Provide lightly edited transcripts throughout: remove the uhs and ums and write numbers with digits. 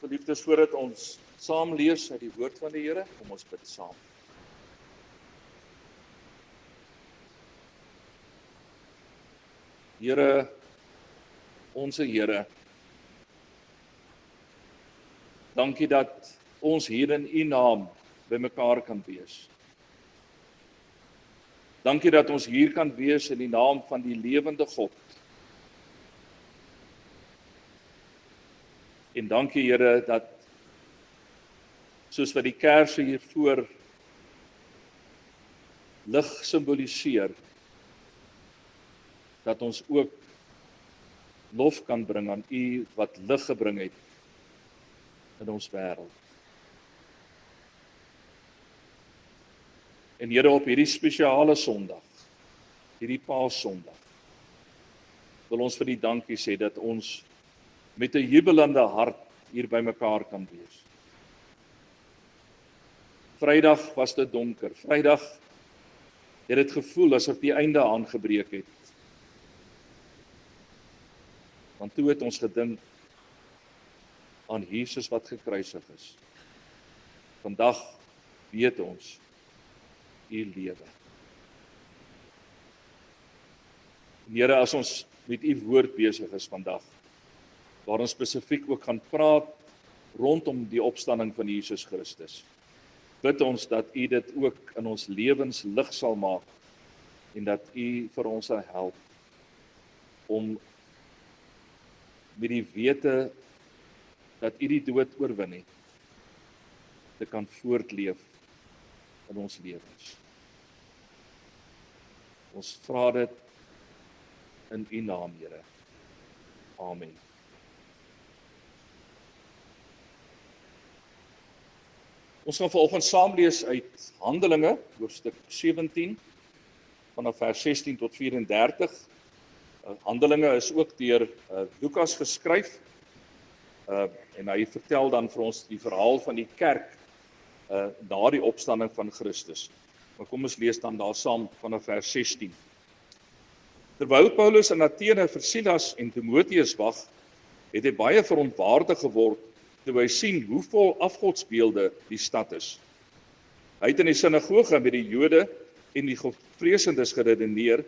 Geliefdes, voordat ons saam lees uit die woord van die Here, kom ons bid saam. Here, onse Here, dankie dat ons hier in U naam bymekaar kan wees. Dankie dat ons hier kan wees in die naam van die lewende God. En dankie Here dat soos wat die kersse hiervoor lig simboliseer, dat ons ook lof kan bring aan U wat lig gebring het in ons wêreld. En Here, op hierdie spesiale Sondag, hierdie Paaszondag, wil ons vir U dankie sê dat ons met 'n jubelende hart hier bymekaar kan wees. Vrydag was dit donker. Vrydag het dit gevoel asof die einde aangebreek het. Want toe het ons gedink aan Jesus wat gekruisig is. Vandag weet ons U lewe. En Here, as ons met U woord besig is vandag, waar ons spesifiek ook gaan praat rondom die opstanding van Jesus Christus, bid ons dat U dit ook in ons lewens lig sal maak en dat U vir ons sal help om met die wete dat U die dood oorwin het, te kan voortleef in ons lewens. Ons vra dit in U naam, Here. Amen. Ons gaan vanoggend saam lees uit Handelinge, hoofstuk 17, vanaf vers 16 tot 34. Handelinge is ook deur Lukas geskryf, en hy vertel dan vir ons die verhaal van die kerk na die opstanding van Christus. Maar kom ons lees dan daar saam vanaf vers 16. Terwyl Paulus in Athene vir Silas en Timoteus wag, het hy baie verontwaardig geword toe hy sien hoe vol afgodsbeelde die stad is. Hy het in die sinagoge met die Jode en die Godvreesendes geredeneer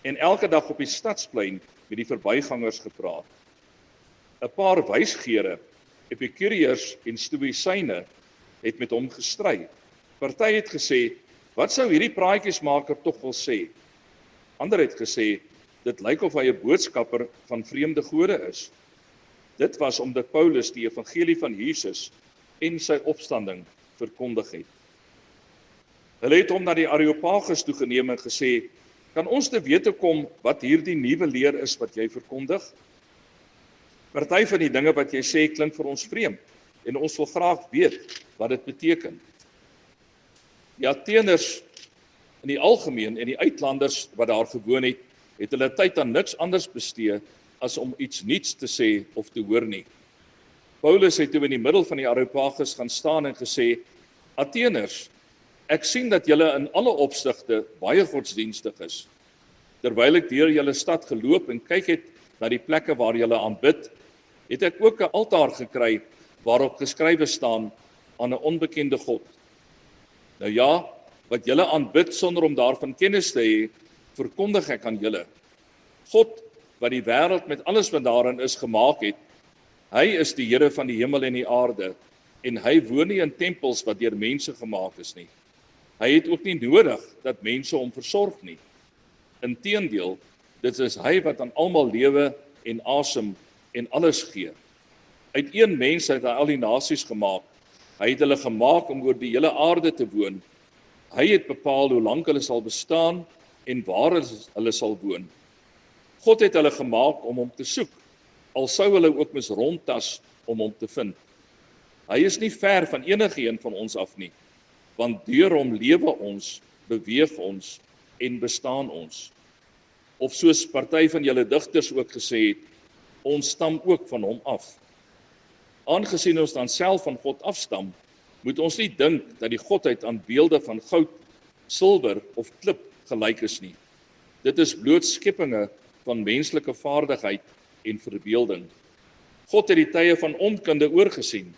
en elke dag op die stadsplein met die verbygangers gepraat. 'n Paar wysgeere, Epikureërs en Stoïsyne, het met hom gestry. Party het gesê, wat sou hierdie praatjiesmaker tog wil sê? Ander het gesê, dit lyk of hy 'n boodskapper van vreemde gode is. Dit was omdat Paulus die evangelie van Jesus en sy opstanding verkondig het. Hulle het hom na die Areopagus toegeneem en gesê, kan ons te wete kom wat hierdie nuwe leer is wat jy verkondig? Party van die dinge wat jy sê klink vir ons vreemd en ons wil graag weet wat dit beteken. Die Atheners in die algemeen en die uitlanders wat daar gewoon het, het hulle tyd aan niks anders bestee as om iets nuuts te sê of te hoor nie. Paulus het toe in die middel van die Areopagus gaan staan en gesê, Atheners, ek sien dat julle in alle opsigte baie godsdienstig is. Terwyl ek deur julle stad geloop en kyk het na die plekke waar julle aanbid, het ek ook 'n altaar gekry waarop geskrywe staan aan 'n onbekende God. Nou ja, wat julle aanbid sonder om daarvan kennis te hê, verkondig ek aan julle. God wat die wêreld met alles wat daarin is gemaak het, hy is die Here van die hemel en die aarde en hy woon nie in tempels wat deur mense gemaak is nie. Hy het ook nie nodig dat mense hom versorg nie. Inteendeel, dit is hy wat aan almal lewe en asem en alles gee. Uit een mens het hy al die nasies gemaak. Hy het hulle gemaak om oor die hele aarde te woon. Hy het bepaal hoe lank hulle sal bestaan en waar hulle sal woon. God het hulle gemaak om hom te soek, al sou hulle ook mis rondtas om hom te vind. Hy is nie ver van enige een van ons af nie, want deur hom lewe ons, beweeg ons en bestaan ons. Of soos party van julle digters ook gesê het, ons stam ook van hom af. Aangesien ons dan self van God afstam, moet ons nie dink dat die godheid aan beelde van goud, silwer of klip gelyk is nie. Dit is bloot skepinge van menslike vaardigheid en verbeelding. God het die tye van onkunde oorgesien,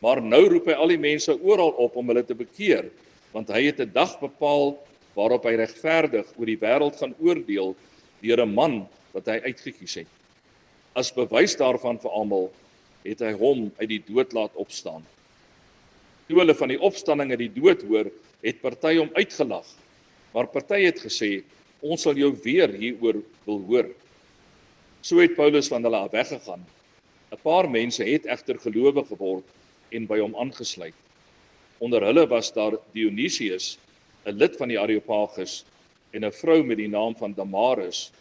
maar nou roep hy al die mense oral op om hulle te bekeer, want hy het 'n dag bepaal waarop hy regverdig oor die wêreld gaan oordeel deur 'n man wat hy uitgekies het. As bewys daarvan vir almal, het hy hom uit die dood laat opstaan. Toe hulle van die opstanding uit die dood hoor, het party hom uitgelag, maar party het gesê, ons sal jou weer hieroor wil hoor. So het Paulus van hulle af weggegaan. 'n Paar mense het egter gelowig geword en by hom aangesluit. Onder hulle was daar Dionysius, 'n lid van die Areopagus, en 'n vrou met die naam van Damaris,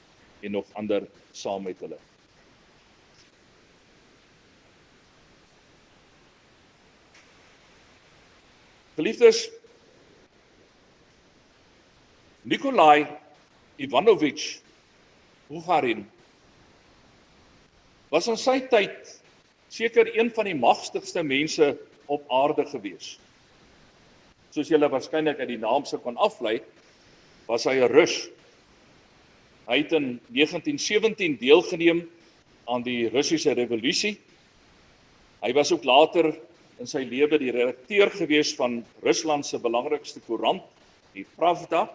en nog ander saam met hulle. Geliefdes, Nikolai Ivanovich Bukharin was in sy tyd seker een van die magtigste mense op aarde gewees. Soos julle waarskynlik uit die naam sou kon aflei, was hy 'n Rus. Hy het in 1917 deelgeneem aan die Russiese revolusie. Hy was ook later in sy lewe die redakteur gewees van Rusland se belangrikste koerant, die Pravda.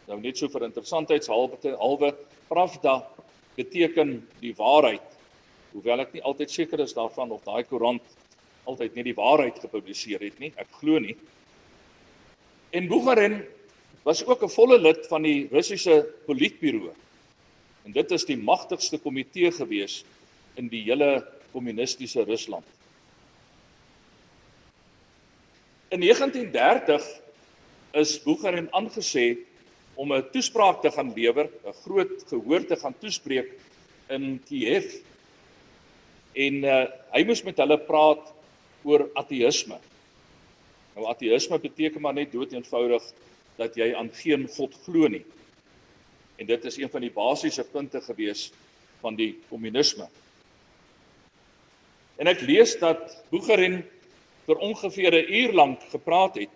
Nou net so vir interessantheidshalwe, Pravda beteken die waarheid, hoewel ek nie altyd seker is daarvan of daai koerant altyd net die waarheid gepubliseer het nie, ek glo nie. En Bukharin was ook 'n volle lid van die Russiese Politbureau. En dit is die magtigste komitee gewees in die hele kommunistiese Rusland. In 1930 is Bukharin aangesê om 'n toespraak te gaan lewer, 'n groot gehoor te gaan toespreek in Kiev. En hy moes met hulle praat oor ateïsme. Nou ateïsme beteken maar net dood eenvoudig dat jy aan geen God glo nie. En dit is een van die basiese punte gewees van die kommunisme. En ek lees dat Bukharin vir ongeveer 'n uur lank gepraat het.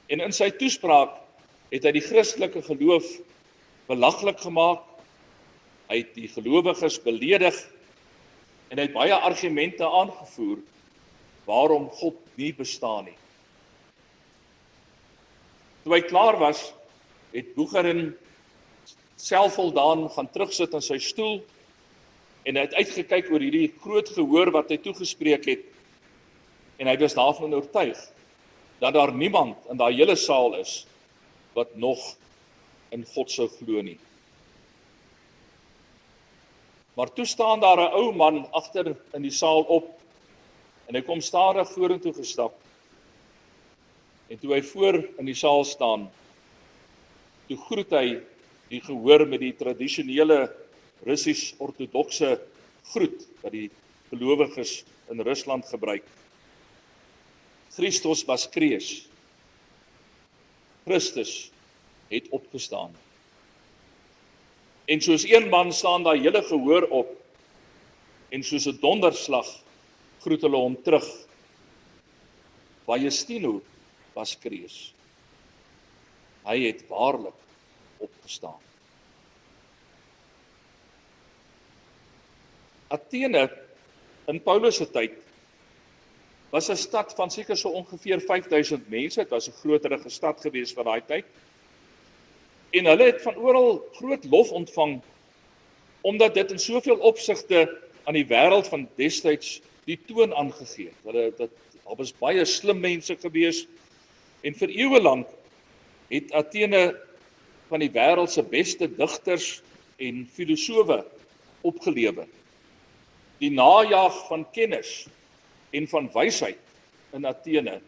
En in sy toespraak het hy die Christelike geloof belaglik gemaak. Hy het die gelowiges beledig en hy het baie argumente aangevoer waarom God nie bestaan nie. Toe hy klaar was, het Bukharin selfvoldaan gaan terugsit in sy stoel en hy het uitgekyk oor hierdie groot gehoor wat hy toegespreek het en hy was daarvan oortuig dat daar niemand in daai hele saal is wat nog in God sou glo nie. Maar toe staan daar 'n ou man agter in die saal op en hy kom stadig vorentoe gestap. En toe hy voor in die saal staan, toe groet hy die gehoor met die tradisionele Russisch-ortodokse groet wat die gelowiges in Rusland gebruik. Christus Voskres. Christus het opgestaan. En soos een man staan daai hele gehoor op en soos 'n donderslag groet hulle hom terug. Vajestino Voskres. Hy het waarlik opgestaan. Athene in Paulus se tyd was 'n stad van seker so ongeveer 5000 mense. Dit was 'n groterige stad gewees van daai tyd. En hulle het van oral groot lof ontvang omdat dit in soveel opsigte aan die wêreld van destyds die toon aangegee het. Daar was baie slim mense gewees en vir eeue lank het Athene van die wêreld se beste digters en filosowe opgelewer. Die najag van kennis en van wysheid in Athene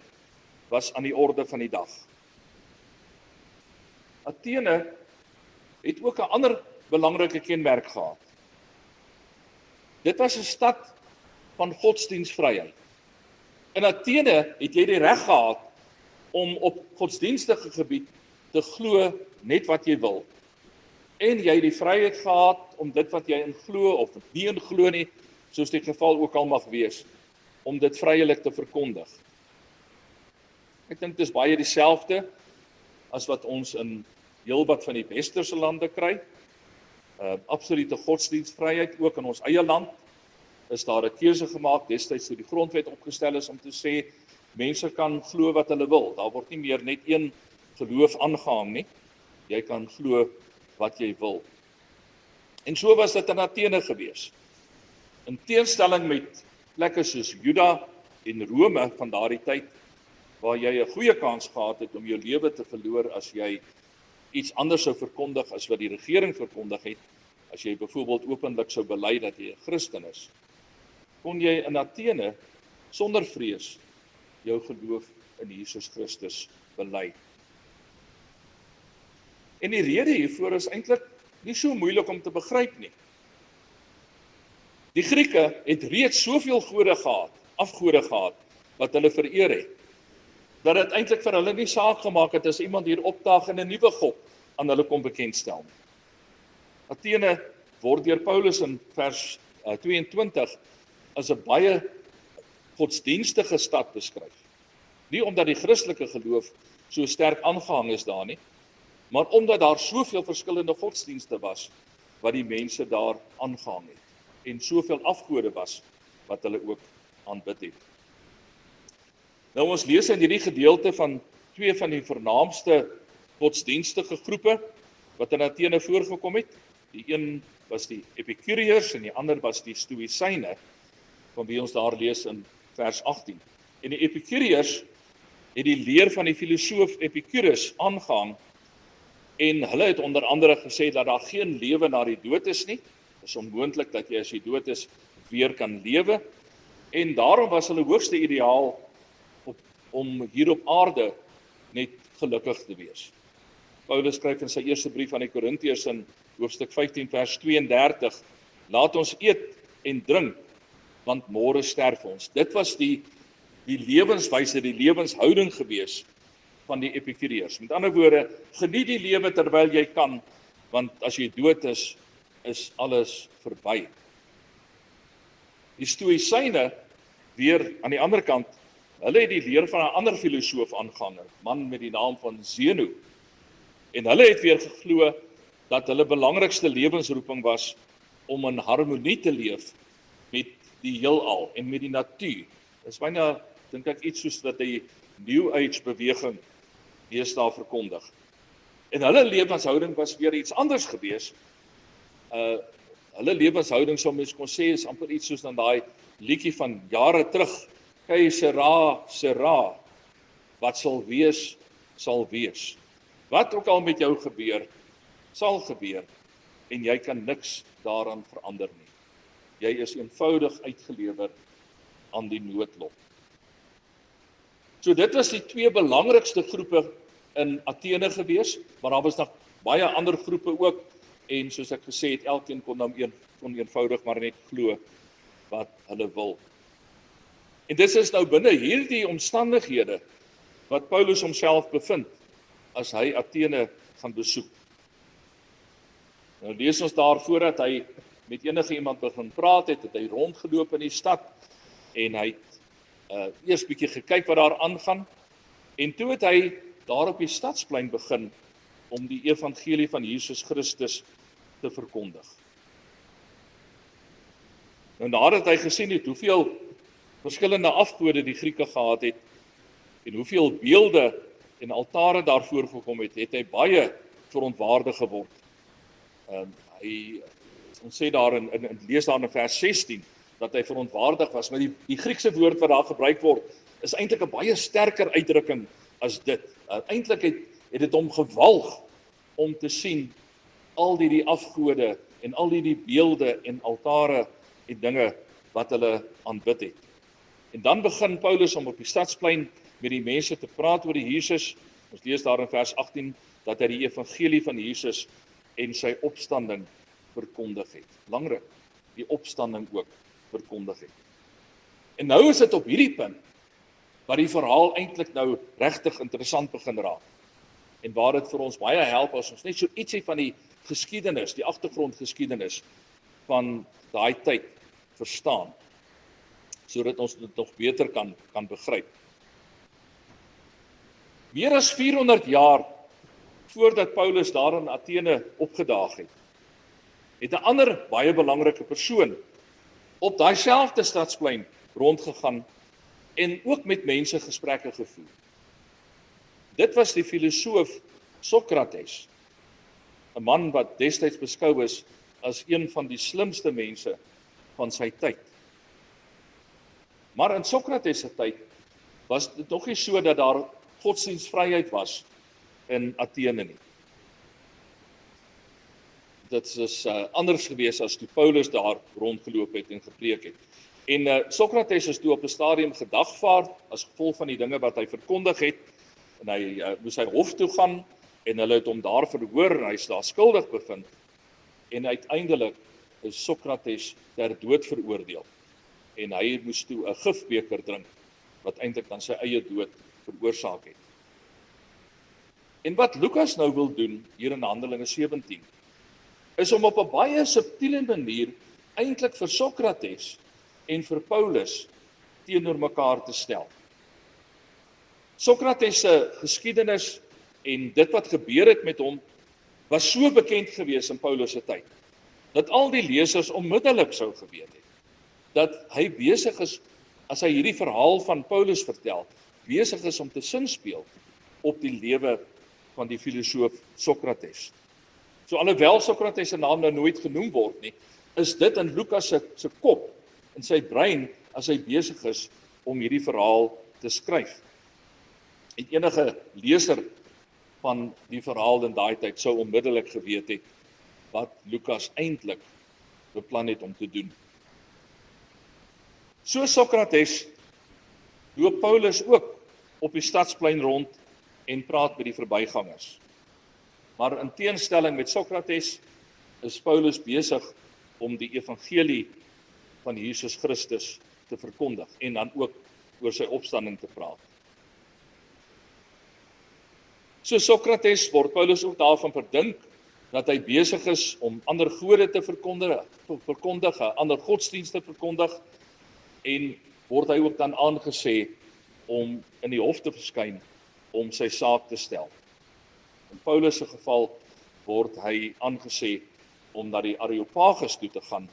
was aan die orde van die dag. Athene het ook 'n ander belangrike kenmerk gehad. Dit was 'n stad van godsdienstvryheid. In Athene het jy die reg gehad om op godsdienstige gebied te glo net wat jy wil. En jy het die vryheid gehad om dit wat jy in glo of nie in glo nie, soos die geval ook al mag wees, om dit vrylik te verkondig. Ek dink dit is baie dieselfde as wat ons in heelwat van die westerse lande kry. Absolute godsdienstvryheid ook in ons eie land. is daar 'n keuse gemaak destyds toe die grondwet opgestel is om te sê mense kan glo wat hulle wil. Daar word nie meer net een geloof aangehang nie. Jy kan glo wat jy wil. En so was dit in Athene gewees. In teenstelling met plekke soos Juda en Rome van daardie tyd, waar jy 'n goeie kans gehad het om jou lewe te verloor as jy iets anders sou verkondig as wat die regering verkondig het, as jy byvoorbeeld openlik sou bely dat jy 'n Christen is, kon jy in Athene sonder vrees jou geloof in Jesus Christus bely. En die rede hiervoor is eintlik nie so moeilik om te begryp nie. Die Grieke het reeds soveel afgode gehad, wat hulle vereer het, dat dit eintlik vir hulle nie saak gemaak het as iemand hier opdaag en 'n nuwe god aan hulle kom bekendstel nie. Athene word deur Paulus in vers 22 as 'n baie godsdienstige stad beskryf. Nie omdat die Christelike geloof so sterk aangehang is daar nie, maar omdat daar soveel verskillende godsdienste was wat die mense daar aangehang het en soveel afgode was wat hulle ook aanbid het. Nou ons lees in hierdie gedeelte van twee van die vernaamste godsdienstige groepe wat in Athene voorgekom het. Die een was die Epikureërs en die ander was die Stoïsyne, van wie ons daar lees in vers 18. En die Epikureërs het die leer van die filosoof Epicurus aangehang en hulle het onder andere gesê dat daar geen lewe na die dood is nie. Dit is onmoontlik dat jy as jy dood is weer kan lewe. En daarom was hulle hoogste ideaal om hier op aarde net gelukkig te wees. Paulus skryf in sy eerste brief aan die Korintiërs in hoofstuk 15 vers 32, laat ons eet en drink, want môre sterf ons. Dit was die lewenswyse, die lewenshouding gewees van die Epikureërs. Met ander woorde, geniet die lewe terwyl jy kan, want as jy dood is alles verby. Die Stoïsyne, weer aan die ander kant, hulle het die leer van 'n ander filosoof aangehang, 'n man met die naam van Zeno. En hulle het weer geglo dat hulle belangrikste lewensroeping was om in harmonie te leef met die heelal en met die natuur. Dit is byna, dink ek, iets soos wat die New Age beweging deesdae verkondig. En hulle lewenshouding was weer iets anders gewees. Hulle lewenshouding, sou mens kon sê, is amper iets soos dan daai liedjie van jare terug, Kei sera, sera, wat sal wees, sal wees. Wat ook al met jou gebeur, sal gebeur, en jy kan niks daaraan verander nie. Jy is eenvoudig uitgelewer aan die noodlot. So dit was die twee belangrikste groepe in Athene gewees, maar daar was nog baie ander groepe ook, en soos ek gesê het, elkeen kon eenvoudig maar net glo wat hulle wil. En dit is nou binne hierdie omstandighede wat Paulus homself bevind as hy Athene gaan besoek. Nou lees ons daar voordat hy met enige iemand begin praat het hy rondgeloop in die stad en hy het eers bietjie gekyk wat daar aangaan en toe het hy daar op die stadsplein begin om die evangelie van Jesus Christus te verkondig. Nou nadat hy gesien het hoeveel verskillende afgode die Grieke gehad het en hoeveel beelde en altare daarvoor gekom het hy baie verontwaardig geword. Ons sê daar lees daar in vers 16 dat hy verontwaardig was, maar die Griekse woord wat daar gebruik word is eintlik 'n baie sterker uitdrukking as dit. Eintlik het dit hom gewalg om te sien al die afgode en al die beelde en altare en dinge wat hulle aanbid het. En dan begin Paulus om op die stadsplein met die mense te praat oor die Jesus. Ons lees daar in vers 18 dat hy die evangelie van Jesus en sy opstanding verkondig het. Belangrik, die opstanding ook verkondig het. En nou is dit op hierdie punt waar die verhaal eintlik nou regtig interessant begin raak. En waar dit vir ons baie help as ons net so ietsie van die geskiedenis, die agtergrondgeskiedenis van daai tyd verstaan, sodat ons dit nog beter kan begryp. Meer as 400 jaar voordat Paulus daar in Athene opgedaag het 'n ander baie belangrike persoon op daai selfde stadsplein rondgegaan en ook met mense gesprekke gevoer. Dit was die filosoof Sokrates, 'n man wat destyds beskou is as een van die slimste mense van sy tyd. Maar in Sokrates se tyd was dit nog nie so dat daar godsdienstvryheid was in Athene nie. Dit is anders gewees as toe Paulus daar rondgeloop het en gepreek het. En Sokrates is toe op 'n stadium gedagvaard as gevolg van die dinge wat hy verkondig het, en hy moes sy hof toe gaan, en hulle het hom daar verhoor, en hy is daar skuldig bevind, en uiteindelik is Sokrates ter dood veroordeel, en hy moes toe 'n gifbeker drink, wat eintlik dan sy eie dood veroorsaak het. En wat Lukas nou wil doen, hier in Handelinge 17, is om op 'n baie subtiele manier eintlik vir Sokrates en vir Paulus teenoor mekaar te stel. Sokrates se geskiedenis en dit wat gebeur het met hom, was so bekend gewees in Paulus se tyd, dat al die lesers onmiddellik sou geweet het, dat hy besig is, as hy hierdie verhaal van Paulus vertel, besig is om te sinspeel op die lewe van die filosoof Sokrates. So alhoewel Sokrates se naam nou nooit genoem word nie, is dit in Lukas se kop, in sy brein, as hy besig is om hierdie verhaal te skryf. En enige leser van die verhaal in daai tyd sou onmiddellik geweet het wat Lukas eintlik beplan het om te doen. So Sokrates loop Paulus ook op die stadsplein rond en praat met die verbygangers. Maar in teenstelling met Sokrates is Paulus besig om die evangelie van Jesus Christus te verkondig en dan ook oor sy opstanding te praat. So Sokrates word Paulus ook daarvan verdink dat hy besig is om ander gode te verkondig, ander godsdienste verkondig, en word hy ook dan aangesê om in die hof te verskyn om sy saak te stel. In Paulus se geval word hy aangesê om na die Areopagus toe te gaan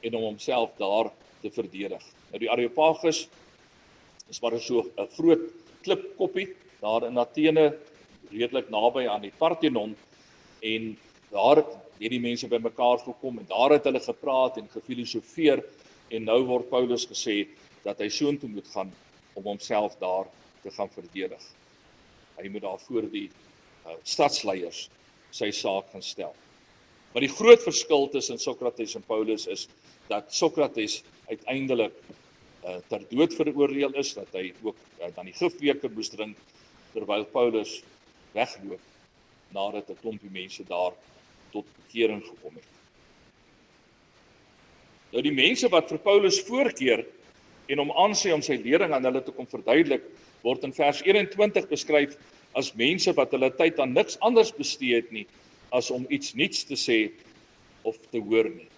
en om homself daar te verdedig. Nou die Areopagus is maar so 'n groot klipkoppie daar in Athene, redelik naby aan die Parthenon, en daar het die mense bymekaar gekom en daar het hulle gepraat en gefilosofeer, en nou word Paulus gesê dat hy soontoe moet gaan om homself daar te gaan verdedig. Hy moet daar voor die stadsleiers sy saak gaan stel. Maar die groot verskil tussen Sokrates en Paulus is dat Sokrates uiteindelik ter dood veroordeel is, dat hy ook dan die gifbeker moes drink, terwyl Paulus wegloop nadat 'n klompie mense daar tot bekering gekom het. Nou die mense wat vir Paulus voorkeer en hom aansê om sy lering aan hulle te kom verduidelik, word in vers 21 beskryf as mense wat hulle tyd aan niks anders bestee het nie as om iets nuuts te sê of te hoor nie.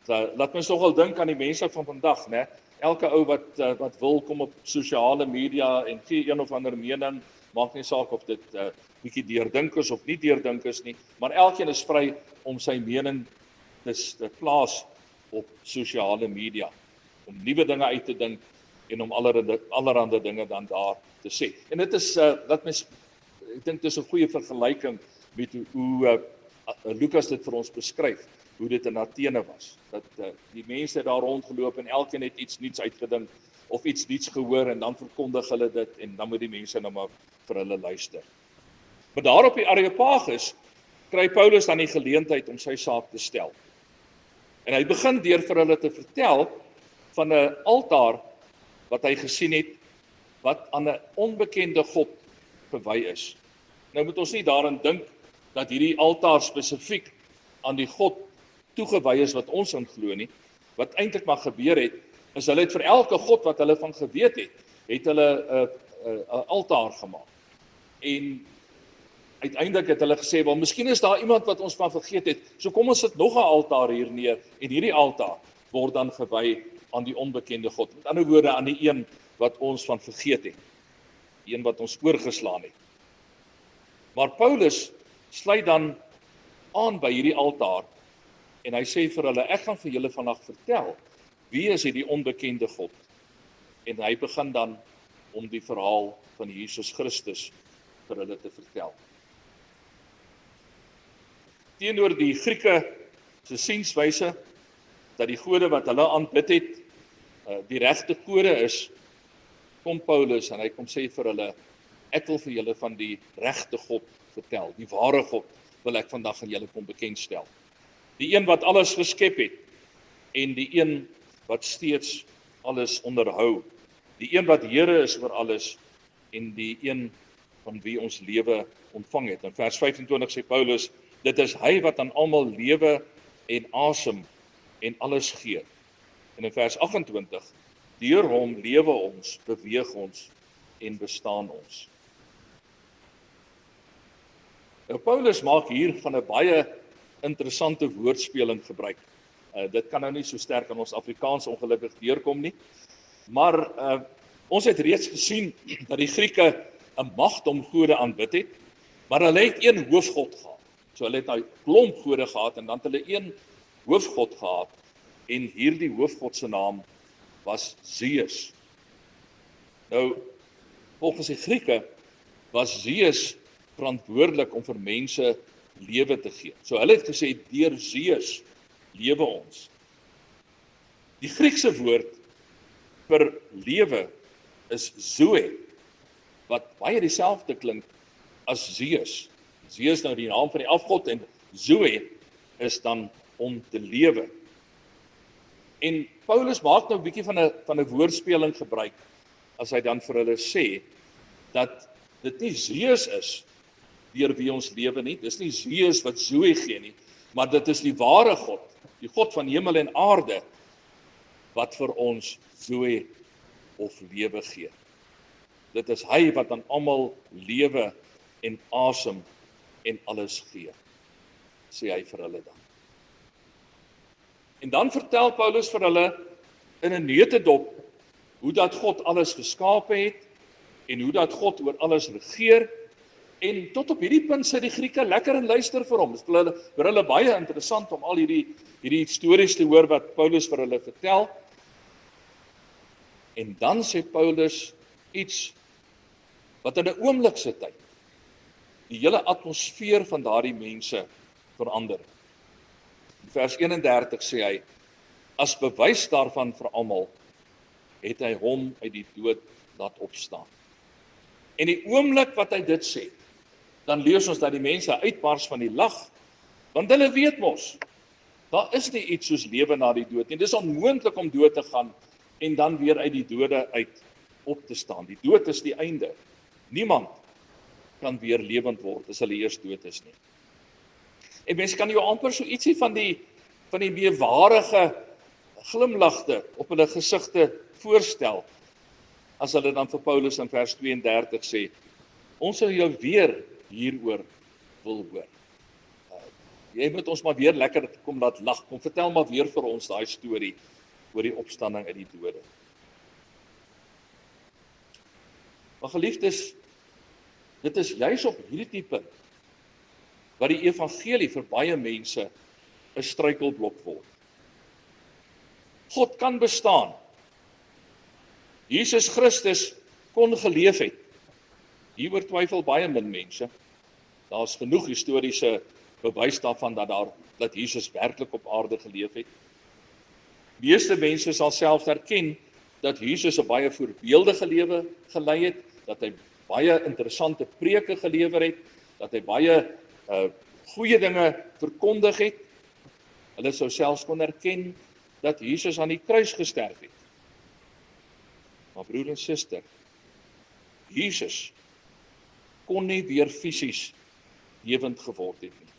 Laat mens nogal dink aan die mense van vandag, né? Elke ou wat wil kom op sosiale media en gee een of ander mening, maak nie saak of dit bietjie deurdink is of nie deurdink is nie, maar elkeen is vry om sy mening te plaas op sosiale media, om nuwe dinge uit te dink en om allerhande dinge dan daar te sê. En dit is ek dink dit is 'n goeie vergelyking met hoe Lukas dit vir ons beskryf, hoe dit in Athene was, dat die mense daar rondgeloop en elkeen het iets nuuts uitgedink of iets nuuts gehoor en dan verkondig hulle dit en dan moet die mense nou maar vir hulle luister. Maar daar op die Areopagus kry Paulus dan die geleentheid om sy saak te stel. En hy begin deur vir hulle te vertel van 'n altaar wat hy gesien het, wat aan 'n onbekende God gewy is. Nou moet ons nie daaraan dink dat hierdie altaar spesifiek aan die God toegewy is wat ons in glo nie. Wat eintlik maar gebeur het, is hulle het vir elke God wat hulle van geweet het hulle 'n altaar gemaak. En uiteindelik het hulle gesê, wel, miskien is daar iemand wat ons van vergeet het, so kom ons sit nog 'n altaar hier neer, en hierdie altaar word dan gewy aan die onbekende God. Met ander woorde, aan die een wat ons van vergeet het, die een wat ons oorgeslaan het. Maar Paulus sluit dan aan by hierdie altaar, en hy sê vir hulle, ek gaan vir julle vandag vertel wie is hierdie onbekende God? En hy begin dan om die verhaal van Jesus Christus vir hulle te vertel. Teenoor die Grieke se sienswyse dat die gode wat hulle aanbid het, die regte kode is, kom Paulus en hy kom sê vir hulle, ek wil vir julle van die regte God vertel, die ware God wil ek vandag aan julle kom bekendstel. Die een wat alles geskep het en die een wat steeds alles onderhou. Die een wat Here is oor alles en die een van wie ons lewe ontvang het. In vers 25 sê Paulus, dit is hy wat aan almal lewe en asem en alles gee. En in vers 28, deur hom lewe ons, beweeg ons en bestaan ons. Nou Paulus maak hier van 'n baie interessante woordspeling gebruik. Dit kan nou nie so sterk in ons Afrikaans ongelukkig deurkom nie, maar ons het reeds gesien dat die Grieke 'n magdom gode aanbid het, maar hulle het een hoofgod gehad. So hulle het 'n klomp gode gehad en dan het hulle een hoofgod gehad en hierdie hoofgod se naam was Zeus. Nou, volgens die Grieke was Zeus verantwoordelik om vir mense lewe te gee. So hulle het gesê, deur Zeus lewe ons. Die Griekse woord vir lewe is zoe, wat baie dieselfde klink as Zeus. Zeus nou die naam van die afgod en zoe is dan om te lewe. En Paulus maak nou 'n bietjie van 'n woordspeling gebruik as hy dan vir hulle sê dat dit nie Zeus is deur wie ons lewe nie, dis nie Zeus wat zoe gee nie, maar dit is die ware God, die God van hemel en aarde wat vir ons zoe of lewe gee. Dit is hy wat aan almal lewe en asem en alles gee, sê hy vir hulle dan. En dan vertel Paulus vir hulle in 'n neutedop hoe dat God alles geskape het en hoe dat God oor alles regeer. En tot op hierdie punt sit die Grieke lekker en luister vir hom. Dit is vir hulle baie interessant om al hierdie stories te hoor wat Paulus vir hulle vertel. En dan sê Paulus iets wat in 'n oomblik se tyd die hele atmosfeer van daardie mense verander. In vers 31 sê hy, as bewys daarvan vir almal, het hy hom uit die dood laat opstaan. En die oomblik wat hy dit sê, dan lees ons dat die mense uitbars van die lag, want hulle weet mos, daar is nie iets soos lewe na die dood nie. Dit is onmoontlik om dood te gaan en dan weer uit die dode uit op te staan. Die dood is die einde. Niemand kan weer lewend word as hulle eers dood is nie. En mense kan jou amper so ietsie van die meewarige glimlagte op hulle gesigte voorstel, as hulle dan vir Paulus in vers 32 sê, ons sal jou weer hieroor wil hoor. Jy moet ons maar weer lekker kom laat lag, kom vertel maar weer vir ons daai storie oor die opstanding uit die dode. Maar geliefdes, dit is juis op hierdie punt wat die evangelie vir baie mense 'n struikelblok word. God kan bestaan. Jesus Christus kon geleef het. Hieroor twyfel baie min mense. Daar's genoeg historiese bewys daarvan dat Jesus werklik op aarde geleef het. Meeste mense sal selfs erken dat Jesus 'n baie voorbeeldige lewe gelei het, dat hy baie interessante preke gelewer het, dat hy baie goeie dinge verkondig het. Hulle sou selfs kon erken dat Jesus aan die kruis gesterf het. Maar broer en suster, Jesus kon nie weer fisies lewend geword het nie.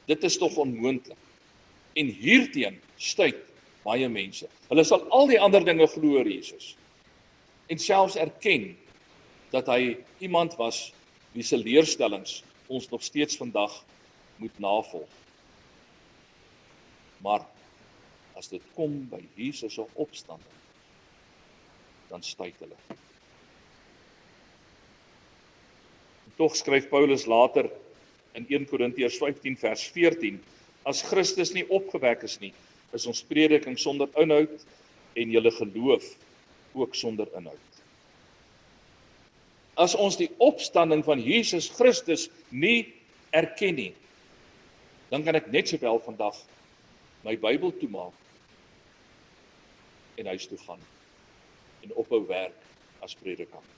Dit is tog onmoontlik. En hierteen stuit baie mense. Hulle sal al die ander dinge glo oor Jesus en selfs erken dat hy iemand was wie se leerstellings ons nog steeds vandag moet navolg. Maar as dit kom by Jesus se opstanding, dan stuit hulle. Tog skryf Paulus later in 1 Korintiërs 15 vers 14, as Christus nie opgewek is nie, is ons prediking sonder inhoud en julle geloof ook sonder inhoud. As ons die opstanding van Jesus Christus nie erken nie, dan kan ek net sowel vandag my Bybel toemaak en huis toe gaan en ophou werk as predikant.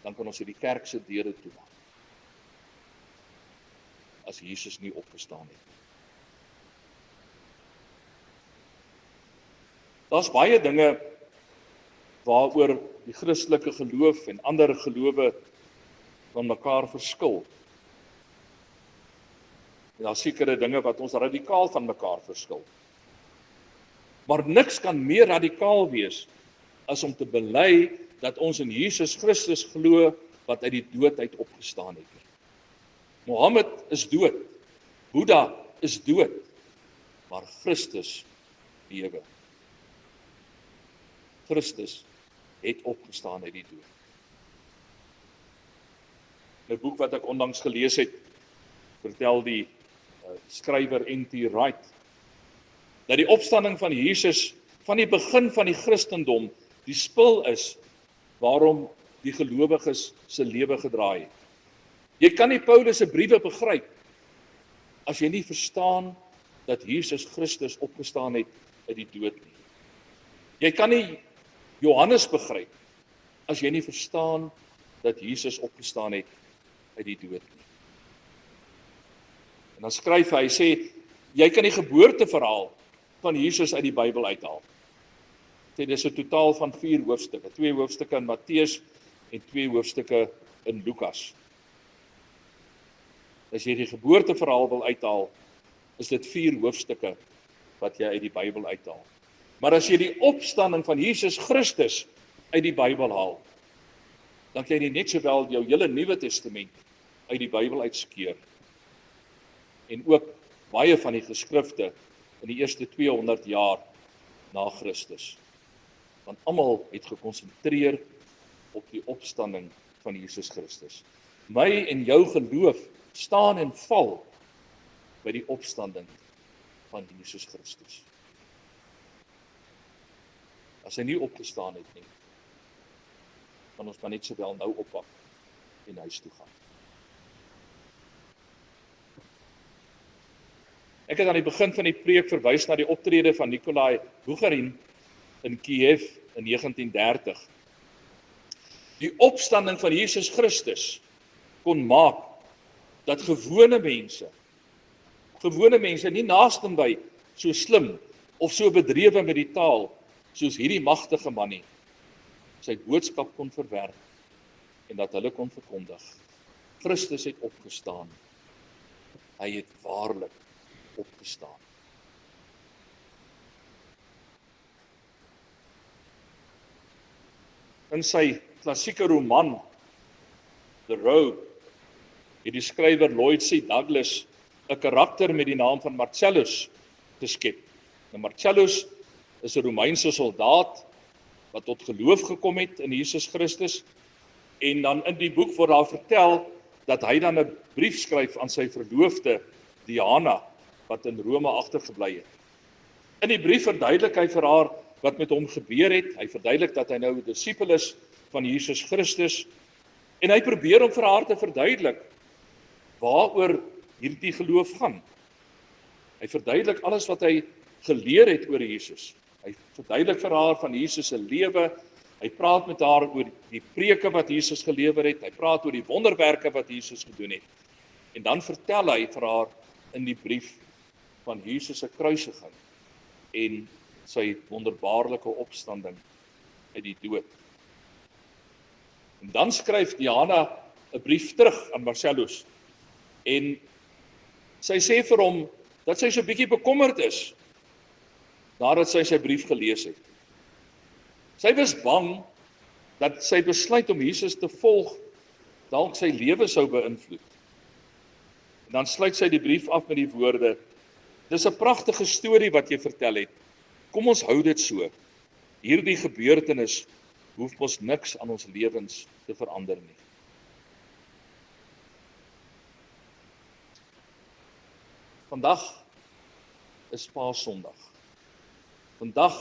Dan kan ons hierdie kerk se deure toemaak as Jesus nie opgestaan het. Daar's baie dinge waaroor die Christelike geloof en ander gelowe van mekaar verskil. En daar's sekere dinge wat ons radikaal van mekaar verskil. Maar niks kan meer radikaal wees as om te bely dat ons in Jesus Christus glo wat uit die dood uit opgestaan het. Mohammed is dood, Boeddha is dood, maar Christus lewe. Christus het opgestaan uit die dood. 'n boek wat ek onlangs gelees het, vertel die skrywer N.T. Wright dat die opstanding van Jesus van die begin van die Christendom die spil is waarom die gelowiges se lewe gedraai het. Jy kan nie Paulus se briewe begryp as jy nie verstaan dat Jesus Christus opgestaan het uit die dood nie. Jy kan nie Johannes begryp as jy nie verstaan dat Jesus opgestaan het uit die dood nie. En dan skryf hy sê, jy kan die geboorteverhaal van Jesus uit die Bybel uithaal. Dit is 'n totaal van 4 hoofstukke, 2 hoofstukke in Matteus en 2 hoofstukke in Lukas. As jy die geboorteverhaal wil uithaal, is dit 4 hoofstukke wat jy uit die Bybel uithaal. Maar as jy die opstanding van Jesus Christus uit die Bybel haal, dan kan jy net sowel jou hele Nuwe Testament uit die Bybel uitskeur. En ook baie van die geskrifte in die eerste 200 jaar na Christus. Want almal het gekonsentreer op die opstanding van Jesus Christus. My en jou geloof staan en val by die opstanding van Jesus Christus. As hy nie opgestaan het nie, kan ons maar net sowel nou oppak en huis toe gaan. Ek het aan die begin van die preek verwys na die optrede van Nikolai Bukharin in Kiev in 1930. Die opstanding van Jesus Christus kon maak dat gewone mense nie naastenby so slim of so bedrewe met die taal soos hierdie magtige man nie, sy boodskap kon verwerk en dat hulle kon verkondig. Christus het opgestaan. Hy het waarlik opgestaan. In sy klassieke roman The Robe het die skrywer Lloyd C. Douglas 'n karakter met die naam van Marcellus geskep. Nou Marcellus is 'n Romeinse soldaat wat tot geloof gekom het in Jesus Christus, en dan in die boek word daar vertel dat hy dan 'n brief skryf aan sy verloofde Diana wat in Rome agtergebly het. In die brief verduidelik hy vir haar wat met hom gebeur het. Hy verduidelik dat hy nou 'n disipel is van Jesus Christus en hy probeer om vir haar te verduidelik waaroor hierdie geloof gaan. Hy verduidelik alles wat hy geleer het oor Jesus. Hy verduidelik vir haar van Jesus se lewe. Hy praat met haar oor die preke wat Jesus gelewer het. Hy praat oor die wonderwerke wat Jesus gedoen het. En dan vertel hy vir haar in die brief van Jesus se kruisiging en sy wonderbaarlike opstanding uit die dood. En dan skryf Diana 'n brief terug aan Marcellus en sy sê vir hom dat sy so 'n bietjie bekommerd is nadat sy sy brief gelees het. Sy was bang dat sy besluit om Jesus te volg dalk sy lewe sou beïnvloed. En dan sluit sy die brief af met die woorde: "Dis 'n pragtige storie wat jy vertel het. Kom ons hou dit so. Hierdie gebeurtenis hoef ons niks aan ons lewens te verander nie." Vandag is Paasondag. Vandag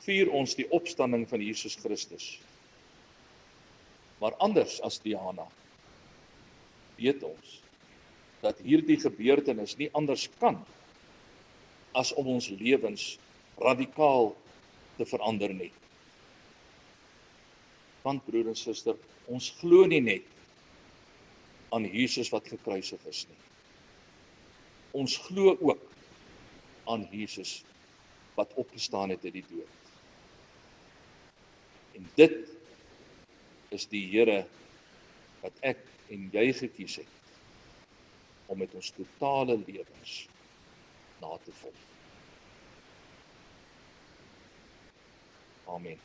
vier ons die opstanding van Jesus Christus. Maar anders as Diana, weet ons dat hierdie gebeurtenis nie anders kan as om ons lewens radikaal te verander nie. Want broer en suster, ons glo nie net aan Jesus wat gekruisig is nie. Ons glo ook aan Jesus wat opgestaan het uit die dood. En dit is die Here wat ek en jy gekies het om met ons totale lewens na te volg. Amen.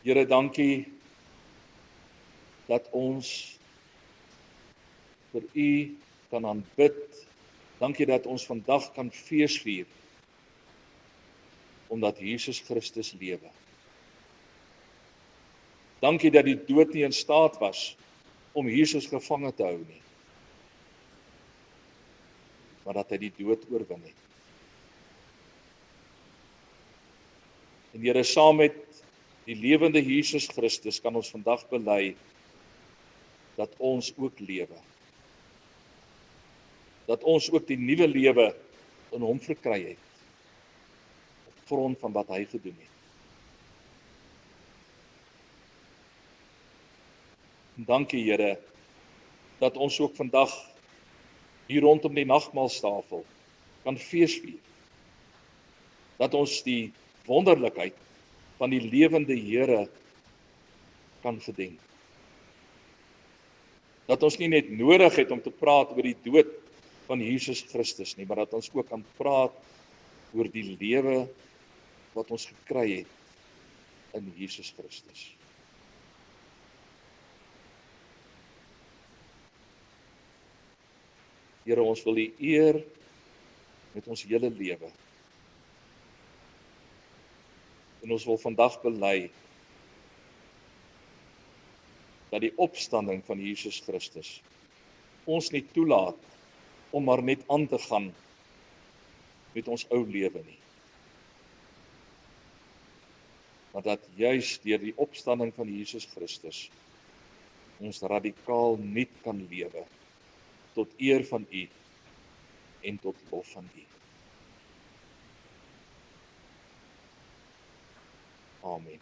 Here, dankie dat ons vir U kan aanbid. Dankie dat ons vandag kan feesvier omdat Jesus Christus lewe. Dankie dat die dood nie in staat was om Jesus gevange te hou nie, maar dat hy die dood oorwin het. En Here, saam met die lewende Jesus Christus kan ons vandag bely dat ons ook lewe. Dat ons ook die nuwe lewe in hom verkry het op grond van wat hy gedoen het. En dankie Here dat ons ook vandag hier rondom die nagmaalstafel kan feesvier. Dat ons die wonderlikheid van die lewende Here kan gedenk. Dat ons nie net nodig het om te praat oor die dood van Jesus Christus nie, maar dat ons ook kan praat oor die lewe wat ons gekry het in Jesus Christus. Here, ons wil U eer met ons hele lewe. En ons wil vandag bely dat die opstanding van Jesus Christus ons nie toelaat om maar net aan te gaan met ons ou lewe nie. Maar dat juis deur die opstanding van Jesus Christus ons radikaal nuut kan lewe tot eer van U en tot lof van U. Amen.